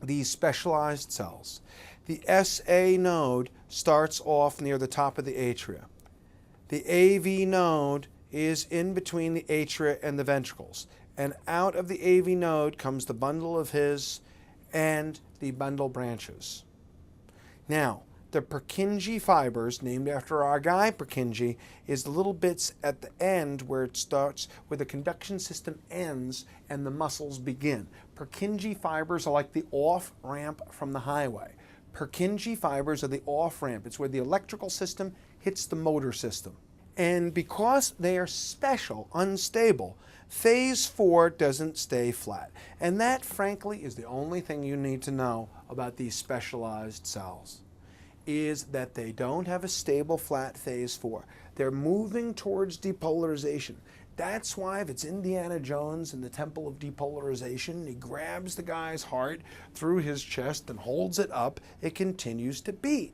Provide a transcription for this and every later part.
these specialized cells. The SA node starts off near the top of the atria. The AV node is in between the atria and the ventricles. And out of the AV node comes the bundle of His and the bundle branches. Now, the Purkinje fibers, named after our guy Purkinje, is the little bits at the end where it starts, where the conduction system ends and the muscles begin. Purkinje fibers are like the off-ramp from the highway. Purkinje fibers are the off-ramp. It's where the electrical system hits the motor system. And because they are special, unstable, phase 4 doesn't stay flat. And that, frankly, is the only thing you need to know about these specialized cells, is that they don't have a stable flat phase 4. They're moving towards depolarization. That's why if it's Indiana Jones in the Temple of Depolarization, he grabs the guy's heart through his chest and holds it up, it continues to beat.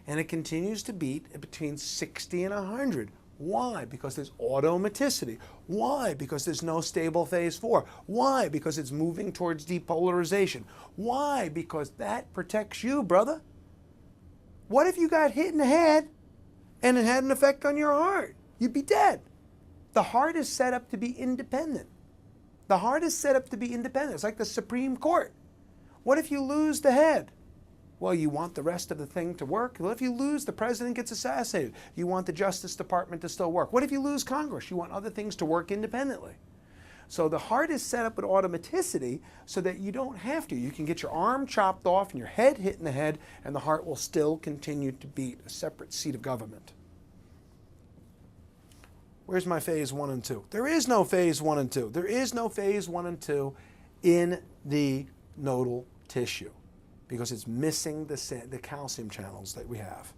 And it continues to beat between 60 and 100. Why? Because there's automaticity. Why? Because there's no stable phase 4. Why? Because it's moving towards depolarization. Why? Because that protects you, brother. What if you got hit in the head and it had an effect on your heart? You'd be dead. The heart is set up to be independent. The heart is set up to be independent. It's like the Supreme Court. What if you lose the head? Well, you want the rest of the thing to work. Well, if you lose, the president gets assassinated. You want the Justice Department to still work. What if you lose Congress? You want other things to work independently. So the heart is set up with automaticity so that you don't have to. You can get your arm chopped off and your head hit in the head, and the heart will still continue to beat, a separate seat of government. Where's my phase 1 and 2? There is no phase 1 and 2. There is no phase 1 and 2 in the nodal tissue, because it's missing the calcium channels that we have.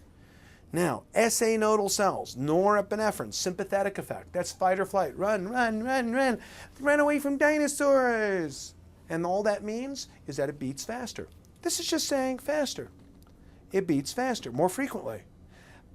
Now, SA nodal cells, norepinephrine, sympathetic effect. That's fight or flight. Run, run, run, run. Run away from dinosaurs. And all that means is that it beats faster. This is just saying faster. It beats faster, more frequently.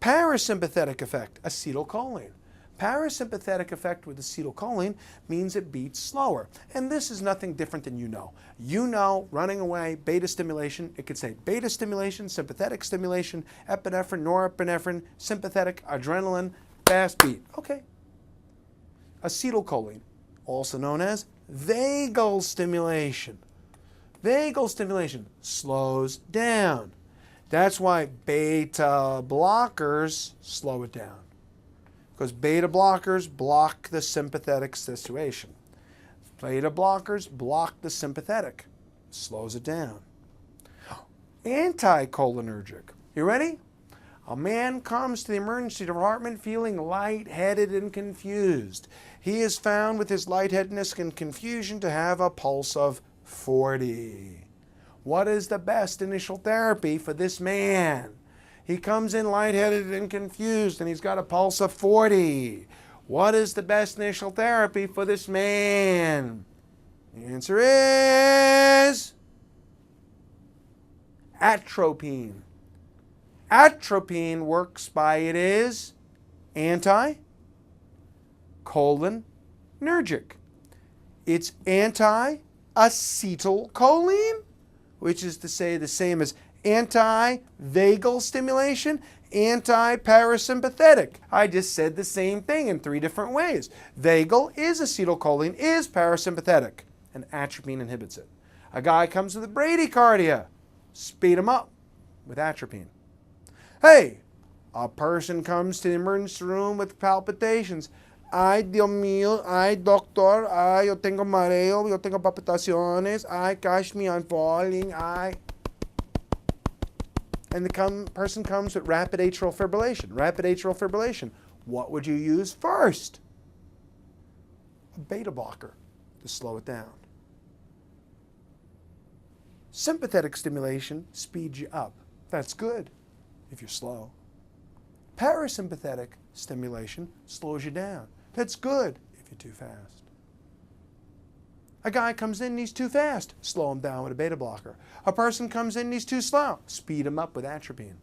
Parasympathetic effect, acetylcholine. Parasympathetic effect with acetylcholine means it beats slower. And this is nothing different than you know. You know, running away, beta stimulation. It could say beta stimulation, sympathetic stimulation, epinephrine, norepinephrine, sympathetic, adrenaline, fast beat. Okay. Acetylcholine, also known as vagal stimulation. Vagal stimulation slows down. That's why beta blockers slow it down, because beta blockers block the sympathetic situation. Beta blockers block the sympathetic, slows it down. Anticholinergic. You ready? A man comes to the emergency department feeling lightheaded and confused. He is found with his lightheadedness and confusion to have a pulse of 40. What is the best initial therapy for this man? He comes in lightheaded and confused, and he's got a pulse of 40. What is the best initial therapy for this man? The answer is atropine. Atropine works by it is anti-cholinergic. It's anti-acetylcholine, which is to say the same as anti-vagal stimulation, anti-parasympathetic. I just said the same thing in 3 different ways. Vagal is acetylcholine, is parasympathetic, and atropine inhibits it. A guy comes with bradycardia, speed him up with atropine. Hey, a person comes to the emergency room with palpitations. Ay, Dios mío, ay, doctor, ay, yo tengo mareo, yo tengo palpitaciones, ay, gosh me, I'm falling, ay. And the person comes with rapid atrial fibrillation. Rapid atrial fibrillation. What would you use first? A beta blocker to slow it down. Sympathetic stimulation speeds you up. That's good if you're slow. Parasympathetic stimulation slows you down. That's good if you're too fast. A guy comes in and he's too fast, slow him down with a beta blocker. A person comes in and he's too slow, speed him up with atropine.